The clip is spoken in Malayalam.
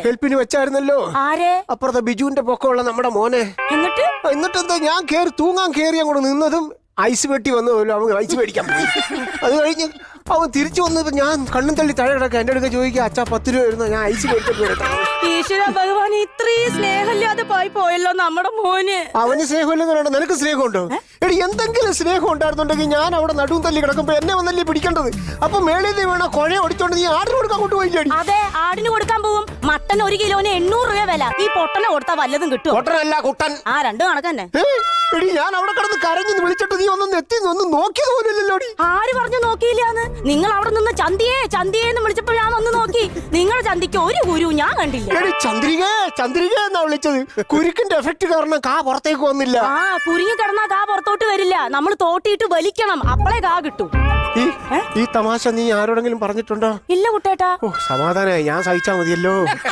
ഹെൽപ്പിന് വെച്ചായിരുന്നല്ലോ. ആരെ? അപ്പുറത്തെ ബിജുവിന്റെ പൊക്കമുള്ള നമ്മുടെ മോനെ. എന്നിട്ടെന്താ ഞാൻ തൂങ്ങാൻ കേറി അങ്ങോട്ട് നിന്നതും ഐസ് പെട്ടി വന്നല്ലോ. അവൻ ഐസ് മേടിക്കാൻ പോയി. അത് കഴിഞ്ഞ് അവൻ തിരിച്ചു വന്നപ്പോ ഞാൻ കണ്ണും തള്ളി താഴെ കിടക്കുക. എന്റെ അടുക്ക ചോദിക്കുക, അച്ഛാ 10 രൂപ വരുന്ന, ഞാൻ ഐസ് മേടിച്ചിട്ട്. ഈശ്വര ഭഗവാൻ, ഇത്രയും സ്നേഹമില്ലാതെ പോയല്ലോ നമ്മുടെ മോന്. അവന് സ്നേഹമില്ലെന്ന് പറയണ്ട, നിനക്ക് സ്നേഹമുണ്ടോ? എടി, എന്തെങ്കിലും സ്നേഹം ഉണ്ടായിരുന്നുണ്ടെങ്കിൽ ഞാൻ അവിടെ നടുവും തല്ലി കിടക്കുമ്പോ എന്നെ വന്നല്ലേ പിടിക്കേണ്ടത്. അപ്പൊ മേളിൽ നിന്ന് വേണം കുഴ ഒടിച്ചോണ്ട് നീ ആടിന് കൊടുക്കാൻ കൊണ്ടുപോയില്ലേ? അതെ, ആടിന് കൊടുക്കാൻ പോകും. മട്ടൻ 1 കിലോന് 800 രൂപ വില. ഈ പൊട്ടനെ കൊടുത്താൽ വല്ലതും കിട്ടും. പൊട്ടനല്ല, കുട്ടൻ. ആ, രണ്ടും കണക്കന്നെ. എടി, ഞാൻ അവിടെ കിടന്ന് കരഞ്ഞു വിളിച്ചിട്ട് നീ ഒന്നും ഒന്നും നോക്കിയത് പോലില്ലല്ലോ. ആര് പറഞ്ഞു നോക്കിയില്ലാന്ന്? നിങ്ങൾ അവിടെ നിന്ന് ചന്തിയേന്ന് വിളിച്ചപ്പോൾ ഞാൻ ഒന്ന് നോക്കി. നിങ്ങളുടെ ചന്തിക്ക് ഒരു കുരു ഞാൻ കണ്ടില്ല. എടി, ചന്ദ്രിക എന്നാ വിളിച്ചത്. കുരുക്കിന്റെ എഫക്ട് കാരണം കാ പുറത്തേക്ക് വന്നില്ല. ആ, കുരുങ്ങി കിടന്നാ കാ പുറത്തോട്ട് വരില്ല. നമ്മൾ തോട്ടിയിട്ട് വലിക്കണം, അപ്പളേ കാ കിട്ടും. ഈ തമാശ നീ ആരോടെങ്കിലും പറഞ്ഞിട്ടുണ്ടോ? ഇല്ല കുട്ടേട്ടാ. സമാധാനമായി, ഞാൻ സഹിച്ചാ മതിയല്ലോ.